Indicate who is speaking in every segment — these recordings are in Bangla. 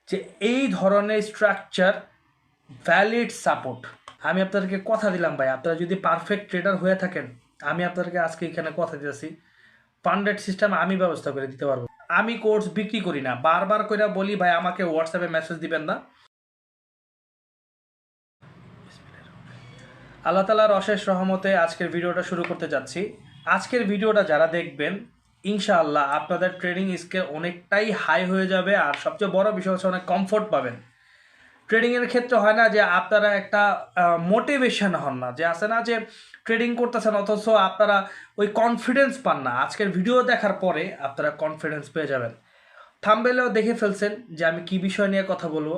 Speaker 1: যে এই ধরনের স্ট্রাকচার ভ্যালিড সাপোর্ট। আমি আপনাদেরকে কথা দিলাম ভাই, আপনারা যদি পারফেক্ট ট্রেডার হয়ে থাকেন, আমি আপনাদেরকে আজকে এখানে কথা দিতেছি, ফান্ডেড সিস্টেম আমি ব্যবস্থা করে দিতে পারবো। আমি কোর্স বিক্রি করি না, বারবার করে বলি ভাই আমাকে হোয়াটসঅ্যাপে মেসেজ দিবেন না। আল্লাহ তাআলার অশেষ রহমতে আজকের ভিডিওটা শুরু করতে যাচ্ছি। আজকের ভিডিওটা যারা দেখবেন, ইনশাআল্লাহ আপনাদের ট্রেডিং স্কিল অনেকটাই হাই হয়ে যাবে, আর সবচেয়ে বড় বিষয় হচ্ছে অনেক কমফোর্ট পাবেন। ট্রেডিংয়ের ক্ষেত্রে হয় না যে আপনারা একটা মোটিভেশন হন না, যে আছে না যে ট্রেডিং করতেছেন অথচ আপনারা ওই কনফিডেন্স পান না। আজকের ভিডিও দেখার পরে আপনারা কনফিডেন্স পেয়ে যাবেন। থাম্বনেলেও দেখে ফেলছেন যে আমি কি বিষয় নিয়ে কথা বলবো,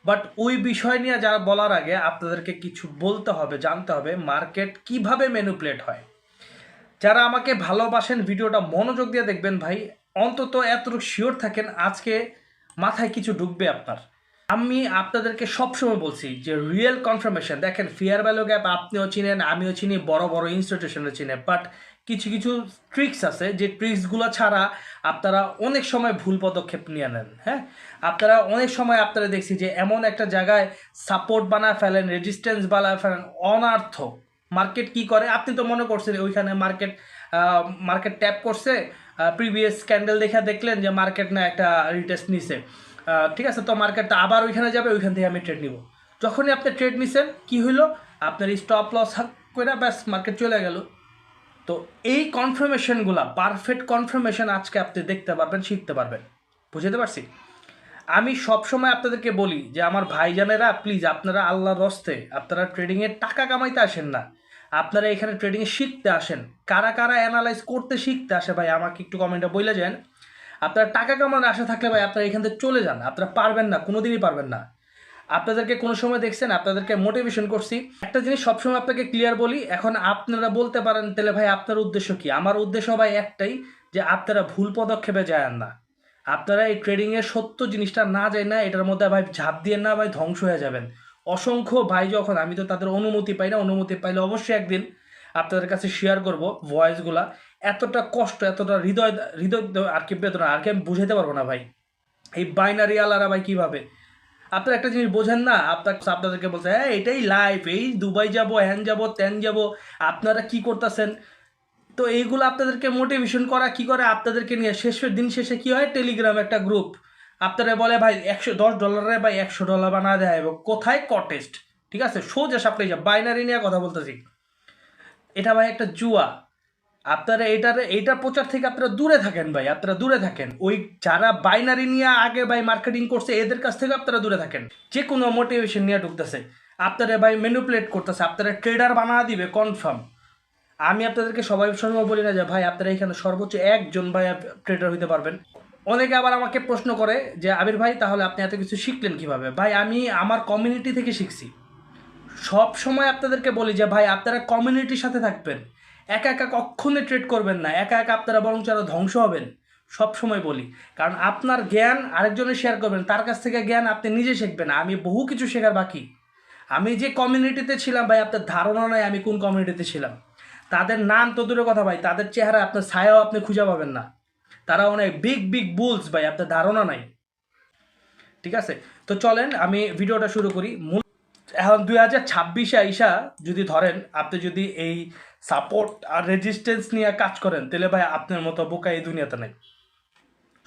Speaker 1: বাট ওই বিষয় নিয়ে যারা বলার আগে আপনাদেরকে কিছু বলতে হবে, জানতে হবে মার্কেট কিভাবে ম্যানিপুলেট হয়। যারা আমাকে ভালোবাসেন ভিডিওটা মনোযোগ দিয়ে দেখবেন ভাই, অন্তত এতটুকু শিওর থাকেন আজকে মাথায় কিছু ঢুকবে আপনার। আমি আপনাদেরকে সবসময় বলছি যে রিয়েল কনফার্মেশন দেখেন, ফেয়ার ভ্যালু গ্যাপ আপনিও চিনেন, আমিও চিনি, বড় বড় ইনস্টিটিউশনে চিনে, বাট কিছু কিছু ট্রিক্স আছে যে ট্রিক্সগুলো ছাড়া আপনারা অনেক সময় ভুল পদক্ষেপ নিয়ে নেন। হ্যাঁ, আপনারা অনেক সময় আপনারা দেখছি যে এমন একটা জায়গায় সাপোর্ট বানায় ফেলেন, রেজিস্ট্যান্স বানায় ফেলেন অনার্থ। মার্কেট কি করে আপনি তো মনে করছেন ওইখানে মার্কেট মার্কেট ট্যাপ করছে, প্রিভিয়াস ক্যান্ডেল দেখা দেখলেন যে মার্কেট না একটা রিটেস্ট নিছে, ঠিক আছে, তো মার্কেটটা আবার ওইখানে যাবে, ওইখান থেকে আমি ট্রেড নিব। যখনই আপনি ট্রেড নিছেন কি হইলো, আপনার স্টপ লস করে ব্যাস মার্কেট চলে গেল। তো এই কনফার্মেশনগুলা পারফেক্ট কনফার্মেশন আজকে আপনি দেখতে পারবেন, শিখতে পারবেন। বুঝতে পারছি। আমি সবসময় আপনাদেরকে বলি যে আমার ভাইজানেরা প্লিজ আপনারা আল্লাহর রস্তে আপনারা ট্রেডিংয়ে টাকা কামাইতে আসেন না, আপনারা এখানে ট্রেডিংয়ে শিখতে আসেন। কারা কারা অ্যানালাইজ করতে শিখতে আসে ভাই আমাকে একটু কমেন্টে বলে যান। আপনারা টাকা কামানোর আশা থাকলে ভাই আপনারা এখান থেকে চলে যান, আপনারা পারবেন না, কোনোদিনই পারবেন না। আপনাদেরকে কোনো সময় দেখছেন আপনাদেরকে মোটিভেশন করছি। একটা জিনিস সবসময় আপনাকে ক্লিয়ার বলি, এখন আপনারা বলতে পারেন তাহলে ভাই আপনার উদ্দেশ্য কি? আমার উদ্দেশ্য ভাই একটাই, যে আপনারা ভুল পদক্ষেপে যান না, আপনারা এই ট্রেডিংয়ের সত্য জিনিসটা না যায় না, এটার মধ্যে ভাই ঝাঁপ দিয়ে না ভাই ধ্বংস হয়ে যাবেন। অসংখ্য ভাই যখন, আমি তো তাদের অনুমতি পাই না, অনুমতি পাইলে অবশ্যই একদিন আপনাদের কাছে শেয়ার করব ভয়েসগুলা। এতটা কষ্ট, এতটা হৃদয় হৃদয় আর কি বেদনা আর কি আমি বুঝাইতে পারবো না ভাই। এই বাইনারি আলারা ভাই কীভাবে আপনারা একটা জিনিস বোঝেন না, আপনাদেরকে বলছে হ্যাঁ এটাই লাইফ, এই দুবাই যাব, হ্যান যাব, ত্যান যাব, আপনারা কি করতেছেন? তো এইগুলো আপনাদেরকে মোটিভেশন করা কি করে আপনাদেরকে নিয়ে, শেষের দিন শেষে কি হয়, টেলিগ্রাম একটা গ্রুপ আপনারা বলে ভাই $110 ভাই $100 বানা দেয়, এবং কোথায় কটেস্ট, ঠিক আছে, সোজা সাপড়ে যা বাইনারি নিয়ে কথা বলতেছি। এটা ভাই একটা জুয়া। আপনারা এইটার প্রচার থেকে আপনারা দূরে থাকেন ভাই, আপনারা দূরে থাকেন। ওই যারা বাইনারি নিয়ে আগে ভাই মার্কেটিং করছে এদের কাছ থেকে আপনারা দূরে থাকেন। যে কোনো মোটিভেশন নিয়ে ঢুকতেছে, আপনারা ভাই ম্যানিপুলেট করতেছে, আপনারা ট্রেডার বানা দিবে কনফার্ম। আমি আপনাদেরকে সবাই সময় বলি না যে ভাই আপনারা এখানে সর্বোচ্চ একজন ভাই ট্রেডার হইতে পারবেন। অনেকে আবার আমাকে প্রশ্ন করে যে আবির ভাই তাহলে আপনি এত কিছু শিখলেন কিভাবে? ভাই আমি আমার কমিউনিটি থেকে শিখছি। সব সময় আপনাদেরকে বলি যে ভাই আপনারা কমিউনিটির সাথে থাকবেন, একা একা কক্ষণে ট্রেড করবেন না, একা একা আপনারা বরং আরও ধ্বংস হবেন। সব সময় বলি, কারণ আপনার জ্ঞান আরেকজনের শেয়ার করবেন, তার কাছ থেকে জ্ঞান আপনি নিজে শিখবেন। আমি বহু কিছু শেখার বাকি। আমি যে কমিউনিটিতে ছিলাম ভাই আপনার ধারণা নাই আমি কোন কমিউনিটিতে ছিলাম। তাদের নাম তো দূরের কথা ভাই, তাদের চেহারা আপনার ছায়াও আপনি খুঁজে পাবেন না। তারা অনেক বিগ বিগ বুলস ভাই, আপনার ধারণা নাই। ঠিক আছে, তো চলেন আমি ভিডিওটা শুরু করি। এখন 2026-এ আইসা যদি ধরেন আপনি যদি এই সাপোর্ট আর রেজিস্ট্যান্স নিয়ে কাজ করেন, তাহলে ভাই আপনার মতো বোকা এই দুনিয়াতে নাই।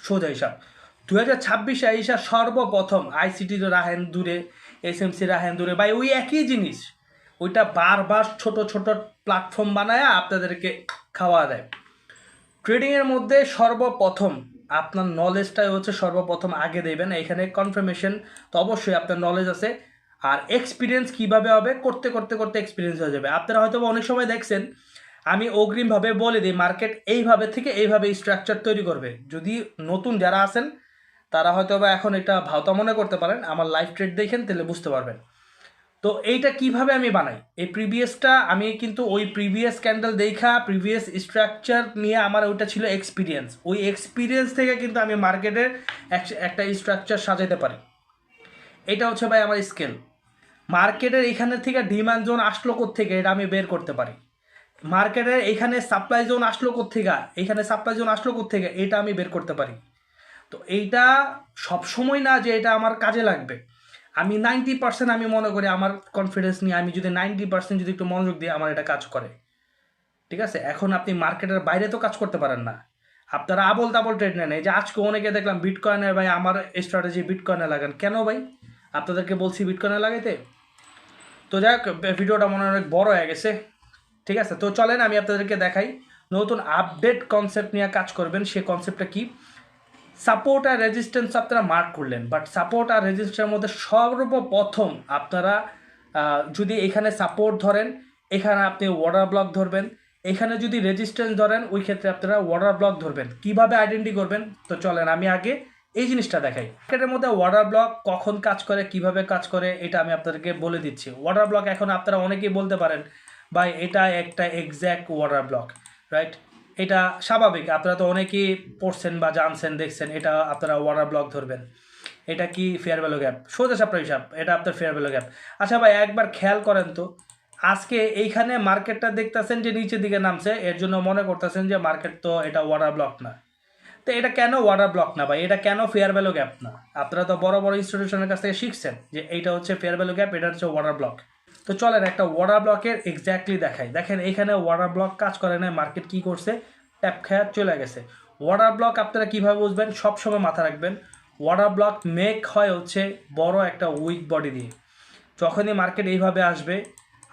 Speaker 1: সোজা হিসাব, 2026-এ আইসা সর্বপ্রথম আইসিটি রাহেন দূরে, এসএমসি রাহেন দূরে ভাই, ওই একই জিনিস, ওইটা বারবার ছোট ছোট প্ল্যাটফর্ম বানায় আপনাদেরকে খাওয়া দেয়। ট্রেডিংয়ের মধ্যে সর্বপ্রথম আপনার নলেজটাই হচ্ছে সর্বপ্রথম আগে দেবেন। এখানে কনফার্মেশন তো অবশ্যই আপনার নলেজ আছে, আর এক্সপিরিয়েন্স কীভাবে হবে, করতে করতে করতে এক্সপিরিয়েন্স হয়ে যাবে। আপনারা হয়তো অনেক সময় দেখছেন আমি অগ্রিমভাবে বলে দিই মার্কেট এইভাবে থেকে এইভাবে স্ট্রাকচার তৈরি করবে। যদি নতুন যারা আছেন তারা হয়তো বা এখন এটা ভাওতা মনে করতে পারেন, আমার লাইভ ট্রেড দেখেন তাহলে বুঝতে পারবেন। তো এইটা কিভাবে আমি বানাই, এই প্রিভিয়াসটা আমি কিন্তু ওই প্রিভিয়াস ক্যান্ডেল দেখা প্রিভিয়াস স্ট্রাকচার নিয়ে আমার ওইটা ছিল এক্সপিরিয়েন্স, ওই এক্সপিরিয়েন্স থেকে কিন্তু আমি মার্কেটের একটা স্ট্রাকচার সাজাতে পারি। এটা হচ্ছে ভাই আমার স্কেল। মার্কেটের এখানে থেকে ডিমান্ড জোন আসলো কোত্থেকে এটা আমি বের করতে পারি। মার্কেটের এখানে সাপ্লাই জোন আসলো কোত্থেকে, এখানে সাপ্লাই জোন আসলো কোত্থেকে এটা আমি বের করতে পারি। তো এইটা সবসময় না যে এটা আমার কাজে লাগবে। আমি 90% আমি মনে করি আমার কনফিডেন্স নিয়ে আমি যদি 90% যদি একটু মনোযোগ দিই আমার এটা কাজ করে। ঠিক আছে, এখন আপনি মার্কেটের বাইরে তো কাজ করতে পারেন না, আপনারা আবল তাবল ট্রেড নেন। এই যে আজকে অনেকে দেখলাম বিটকয়েনের ভাই আমার স্ট্র্যাটেজি বিটকয়েনে লাগান, কেন ভাই? আপনাদেরকে বলছি বিটকয়েনে লাগাইতে? তো যাক, ভিডিওটা মনে হয় অনেক বড় হয়ে গেছে। ঠিক আছে, তো চলেন আমি আপনাদেরকে দেখাই নতুন আপডেট কনসেপ্ট নিয়ে কাজ করবেন। সে কনসেপ্টটা কি? সাপোর্ট আর রেজিস্ট্যান্স আপনারা মার্ক করলেন, বাট সাপোর্ট আর রেজিস্ট্যান্সের মধ্যে সর্বপ্রথম আপনারা যদি এখানে সাপোর্ট ধরেন, এখানে আপনি ওয়াটার ব্লক ধরবেন। এখানে যদি রেজিস্ট্যান্স ধরেন, ওই ক্ষেত্রে আপনারা ওয়াটার ব্লক ধরবেন। কিভাবে আইডেন্টি করবেন? তো চলেন আমি আগে এই জিনিসটা দেখাই। মার্কেটের মধ্যে ওয়াটার ব্লক কখন কাজ করে, কিভাবে কাজ করে, এটা আমি আপনাদেরকে বলে দিচ্ছি। ওয়াটার ব্লক এখন আপনারা অনেকেই বলতে পারেন ভাই এটা একটা এক্স্যাক্ট ওয়াটার ব্লক, রাইট? এটা স্বাভাবিক, আপনারা তো অনেকেই পড়ছেন বা জানছেন, দেখছেন, এটা আপনারা ওয়াটার ব্লক ধরবেন। এটা কি ফেয়ার ভ্যালু গ্যাপ, সোজা সাপটা হিসাব, এটা আপনার ফেয়ার ভ্যালু গ্যাপ। আচ্ছা ভাই একবার খেয়াল করেন তো, আজকে এইখানে মার্কেটটা দেখতেছেন যে নিচের দিকে নামছে, এর জন্য মনে করতেছেন যে মার্কেট তো এটা ওয়াটার ব্লক না। তো এটা কেন ওয়াটার ব্লক না ভাই, এটা কেন ফেয়ার ভ্যালু গ্যাপ না? আপনারা তো বড় বড় ইনস্টিটিউশনের কাছ থেকে শিখছেন যে এইটা হচ্ছে ফেয়ার ভ্যালু গ্যাপ, এটা হচ্ছে ওয়াটার ব্লক। তো চলেন একটা ওয়াটার ব্লকের এক্স্যাক্টলি দেখাই। দেখেন এইখানে ওয়াটার ব্লক কাজ করে না, মার্কেট কি করছে, ট্যাপ খেয়ে চলে গেছে। ওয়াটার ব্লক আপনারা কীভাবে বুঝবেন, সবসময় মাথা রাখবেন, ওয়াটার ব্লক মেক হয় হচ্ছে বড় একটা উইক বডি দিয়ে। যখনই মার্কেট এইভাবে আসবে,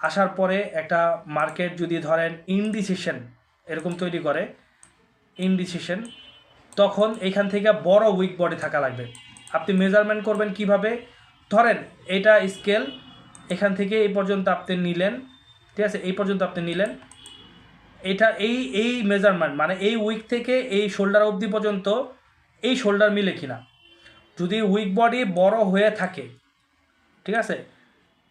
Speaker 1: আসার পরে একটা মার্কেট যদি ধরেন ইনডিসিশন এরকম তৈরি করে, ইনডিসিশন, তখন এখান থেকে বড় উইক বডি থাকা লাগবে। আপনি মেজারমেন্ট করবেন কিভাবে? ধরেন এটা স্কেল, এখান থেকে এই পর্যন্ত আপনি নিলেন, ঠিক আছে, এই পর্যন্ত আপনি নিলেন, এটা এই মেজারমেন্ট মানে এই উইক থেকে এই শোল্ডার অবধি পর্যন্ত এই শোল্ডার মিলে কিনা। যদি উইক বডি বড় হয়ে থাকে, ঠিক আছে,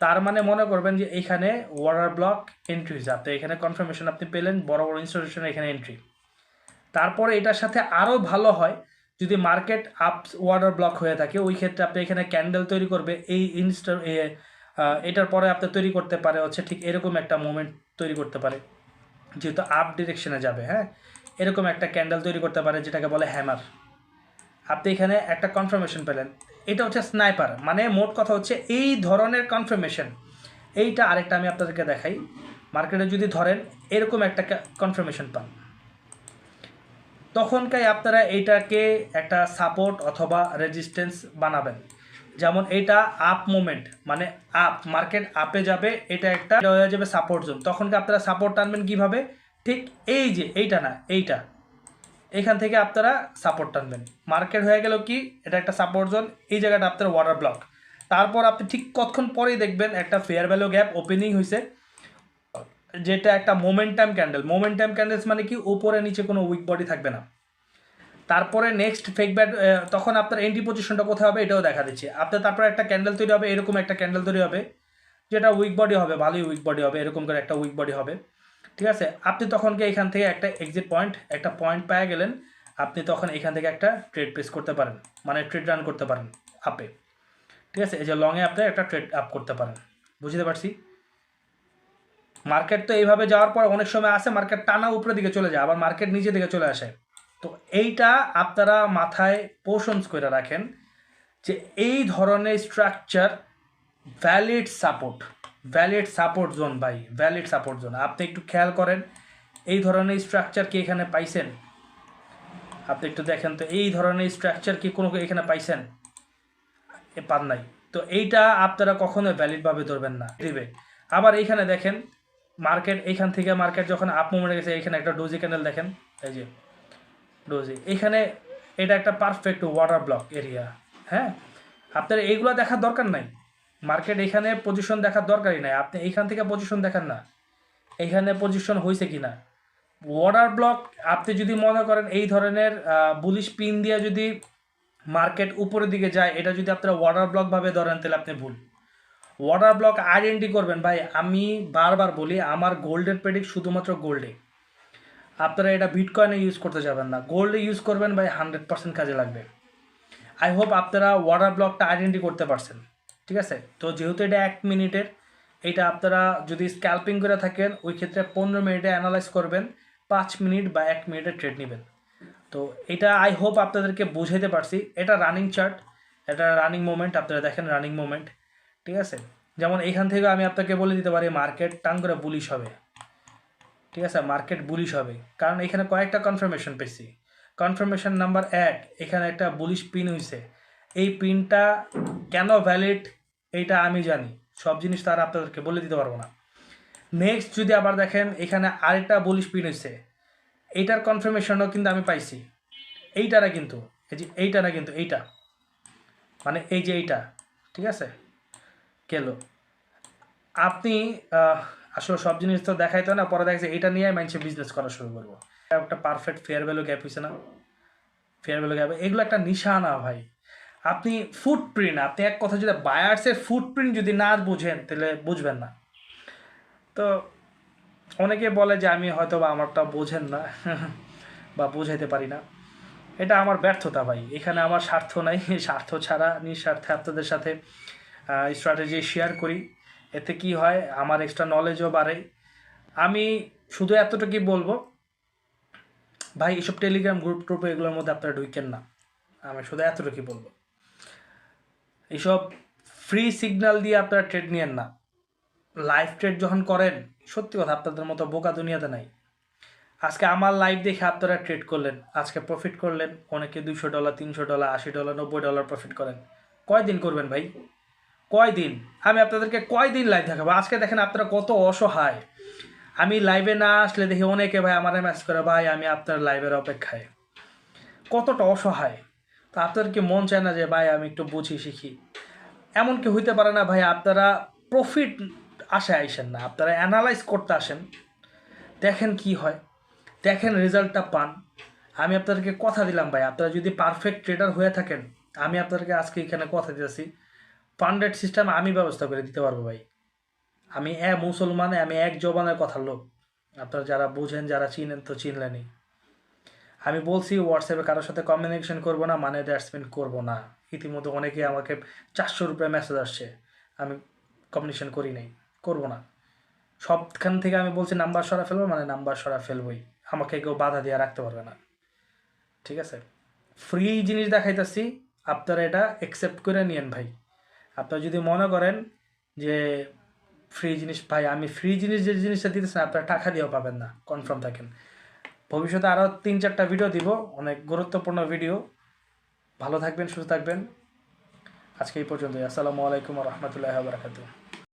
Speaker 1: তার মানে মনে করবেন যে এখানে ওয়াটার ব্লক এন্ট্রি হয়েছে। আপনি এখানে কনফার্মেশন আপনি পেলেন, বড় বড় ইনস্টিটিউশনের এখানে এন্ট্রি। তারপরে এটার সাথে আরও ভালো হয় যদি মার্কেট আপ ওয়াটার ব্লক হয়ে থাকে, ওই ক্ষেত্রে আপনি এখানে ক্যান্ডেল তৈরি করবে, এই এটার পরে আপনি তৈরি করতে পারে হচ্ছে ঠিক এরকম একটা মুভমেন্ট তৈরি করতে পারে, যেহেতু আপ ডিরেকশনে যাবে। হ্যাঁ, এরকম একটা ক্যান্ডেল তৈরি করতে পারে যেটাকে বলে হ্যামার। আপনি এখানে একটা কনফার্মেশন পেলেন, এটা হচ্ছে স্নাইপার। মানে মোট কথা হচ্ছে এই ধরনের কনফার্মেশন। এইটা আরেকটা আমি আপনাদেরকে দেখাই, মার্কেটে যদি ধরেন এরকম একটা কনফার্মেশন পান, তখনকাই আপনারা এইটাকে একটা সাপোর্ট অথবা রেজিস্ট্যান্স বানাবেন। যেমন এটা আপ মুভমেন্ট, মানে আপ মার্কেট আপে যাবে, এটা একটা হয়ে যাবে সাপোর্ট জোন। তখনকে আপনারা সাপোর্ট টানবেন কীভাবে? ঠিক এই যে এইটা না, এইটা, এখান থেকে আপনারা সাপোর্ট টানবেন। মার্কেট হয়ে গেল কি, এটা একটা সাপোর্ট জোন, এই জায়গাটা আপনার ওয়াটার ব্লক। তারপর আপনি ঠিক কতক্ষণ পরেই দেখবেন একটা ফেয়ার ভ্যালু গ্যাপ ওপেনিং হয়েছে, যেটা একটা মোমেন্টাম ক্যান্ডেল। মোমেন্টাম ক্যান্ডেলস মানে কি, উপরে নিচে কোনো উইক বডি থাকবে না। তারপরে নেক্সট ফেক ব্যাট, তখন আপনার এন্ট্রি পজিশনটা কোথায় হবে এটাও দেখা দিচ্ছে আপনার। তারপরে একটা ক্যান্ডেল তৈরি হবে, এরকম একটা ক্যান্ডেল তৈরি হবে, যেটা উইক বডি হবে, ভালোই উইক বডি হবে, এরকম করে একটা উইক বডি হবে। ঠিক আছে, আপনি তখনকে এখান থেকে একটা এক্সিট পয়েন্ট, একটা পয়েন্ট পেয়ে গেলেন, আপনি তখন এখান থেকে একটা ট্রেড প্লেস করতে পারেন, মানে ট্রেড রান করতে পারেন আপে। ঠিক আছে, এই যে লংয়ে আপনি একটা ট্রেড আপ করতে পারেন। বুঝতে পারছি? মার্কেট তো এইভাবে যাওয়ার পর অনেক সময় আসে মার্কেট টানা উপরের দিকে চলে যায়, আবার মার্কেট নিচের দিকে চলে আসে। তো এইটা আপনারা মাথায় পোষণ করে রাখেন যে এই ধরনের structure valid support, valid support zone ভাই, ভ্যালিড সাপোর্ট জোন। আপনি একটু খেয়াল করেন এই ধরনের স্ট্রাকচার কি এখানে পাইছেন? আপনি একটু দেখেন তো এই ধরনের স্ট্রাকচার কি কোনো এখানে পাইছেন? পান নাই। তো এইটা আপনারা কখনোই ভ্যালিডভাবে ধরবেন না, দিবে। আবার এইখানে দেখেন মার্কেট, এইখান থেকে মার্কেট যখন আপ মুভমেন্টে গেছে, এখানে একটা ডোজি ক্যান্ডেল দেখেন, এই যে ডোজি, এখানে এটা একটা পারফেক্ট ওয়াটার ব্লক এরিয়া। হ্যাঁ, আপনার এইগুলো দেখার দরকার নাই, মার্কেট এখানে পজিশন দেখার দরকারই নাই, আপনি এইখান থেকে পজিশন দেখান না এইখানে পজিশন হয়েছে কিনা। ওয়াটার ব্লক আপনি যদি মনে করেন এই ধরনের বুলিশ পিন দিয়ে যদি মার্কেট উপরের দিকে যায়, এটা যদি আপনারা ওয়াটার ব্লক ভাবে ধরেন তাহলে আপনি ভুল। ওয়াটার ব্লক আইডেন্টি করবেন ভাই, আমি বারবার বলি আমার গোল্ডের প্রেডিক্ট শুধুমাত্র গোল্ডে, আপনারা এটা বিটকয়েনে ইউজ করতে যাবেন না, গোল্ডে ইউজ করবেন ভাই, 100% কাজে লাগবে। আই হোপ আপনারা ওয়াটার ব্লকটা আইডেন্টি করতে পারছেন। ঠিক আছে, তো যেহেতু এটা 1 মিনিটের, এটা আপনারা যদি স্ক্যাল্পিং করে থাকেন ওই ক্ষেত্রে 15 মিনিটে অ্যানালাইজ করবেন, 5 মিনিট বা 1 মিনিটের ট্রেড নেবেন। তো এটা আই হোপ আপনাদেরকে বুঝাইতে পারছি। এটা রানিং চার্ট, এটা রানিং মোমেন্ট, আপনারা দেখেন রানিং মোমেন্ট, ঠিক আছে। যেমন এইখান থেকে আমি আপনাকে বলে দিতে পারি মার্কেট টান করে বুলিশ হবে, ঠিক আছে, মার্কেট বুলিশ হবে, কারণ এখানে কয়েকটা কনফার্মেশন পেয়েছি। কনফার্মেশন নাম্বার 1, এখানে একটা বুলিশ পিন হয়েছে। এই পিনটা কেন ভ্যালিড এইটা আমি জানি, সব জিনিস তার আপনাদেরকে বলে দিতে পারবো না। নেক্সট যদি আবার দেখেন এখানে আরেকটা বুলিশ পিন হয়েছে, এইটার কনফার্মেশনও কিন্তু আমি পাইছি। এইটা না কিন্তু, এই যে এইটা না কিন্তু, এইটা মানে এই যে এইটা, ঠিক আছে। গেল আপনি আসলে সব জিনিস তো দেখাইতো না, পরে দেখছে এইটা নিয়ে মানুষে বিজনেস করা শুরু করবো। একটা পারফেক্ট ফেয়ার ভ্যালু গ্যাপ হয়েছে না, ফেয়ার ভ্যালু গ্যাপ, এগুলো একটা নিশানা ভাই। আপনি ফুটপ্রিন্ট, আপনি এক কথা যদি বায়ার্সের ফুটপ্রিন্ট যদি না বুঝেন তাহলে বুঝবেন না। তো অনেকে বলে যে আমি হয়তো বা আমারটা বোঝেন না বা বোঝাইতে পারি না, এটা আমার ব্যর্থতা ভাই। এখানে আমার স্বার্থ নাই, স্বার্থ ছাড়া নিঃস্বার্থে আপনাদের সাথে স্ট্র্যাটেজি শেয়ার করি। এতে কি হয়, আমার এক্সট্রা নলেজও বাড়ে। আমি শুধু এতটুকুই বলবো ভাই, এসব টেলিগ্রাম গ্রুপ ট্রুপে এগুলোর মধ্যে আপনারা ঢুকেন না। আমি শুধু এতটুকুই বলবো, এইসব ফ্রি সিগন্যাল দিয়ে আপনারা ট্রেড নিয়েন না। লাইভ ট্রেড যখন করেন, সত্যি কথা আপনাদের মতো বোকা দুনিয়াতে নাই। আজকে আমার লাইভ দেখে আপনারা ট্রেড করলেন, আজকে প্রফিট করলেন, অনেকে $200, $300, $80, $90 প্রফিট করেন। কয়দিন করবেন ভাই, কয়দিন? আমি আপনাদেরকে কয়দিন লাইভ দেখাবো? আজকে দেখেন আপনারা কত অসহায়। আমি লাইভে না আসলে দেখি অনেকে ভাই আমার মেসেজ করে, ভাই আমি আপনার লাইভের অপেক্ষায়। কতটা অসহায়। তো আপনাদের কি মন চায় না যে ভাই আমি একটু বুঝি শিখি? এমন কি হইতে পারে না ভাই আপনারা প্রফিট আশায় আইসেন না, আপনারা অ্যানালাইজ করতে আসেন, দেখেন কি হয়, দেখেন রেজাল্টটা পান। আমি আপনাদেরকে কথা দিলাম ভাই, আপনারা যদি পারফেক্ট ট্রেডার হয়ে থাকেন, আমি আপনাদেরকে আজকে এখানে কথা দিতেছি, ফান্ডেড সিস্টেম আমি ব্যবস্থা করে দিতে পারবো ভাই। আমি মুসলমান, আমি এক জবানের কথার লোক। আপনারা যারা বুঝেন, যারা চিনেন তো চিনলেনই। আমি বলছি হোয়াটসঅ্যাপে কারোর সাথে কমিউনিকেশন করবো না, মানে দ্যাটসমিন করবো না। ইতিমধ্যে অনেকে আমাকে $400 মেসেজ আসছে, আমি কমিউনিকেশন করি নাই, করবো না। সবখান থেকে আমি বলছি নাম্বার সরা ফেলবো, মানে নাম্বার সরা ফেলবোই, আমাকে কেউ বাধা দিয়ে রাখতে পারবে না, ঠিক আছে। ফ্রি জিনিস দেখাইতেছি, আপনারা এটা অ্যাকসেপ্ট করে নিয়েন ভাই। আপনারা যদি মনে করেন যে ফ্রি জিনিস, ভাই আমি ফ্রি জিনিস যে জিনিসটা দিতেছেন আপনারা টাকা দিয়েও পাবেন না, কনফার্ম থাকেন। ভবিষ্যতে আরও 3-4টা ভিডিও দিব, অনেক গুরুত্বপূর্ণ ভিডিও। ভালো থাকবেন, সুস্থ থাকবেন। আজকে এই পর্যন্তই। আসসালামু আলাইকুম ওয়া রাহমাতুল্লাহি ওয়া বারাকাতুহু।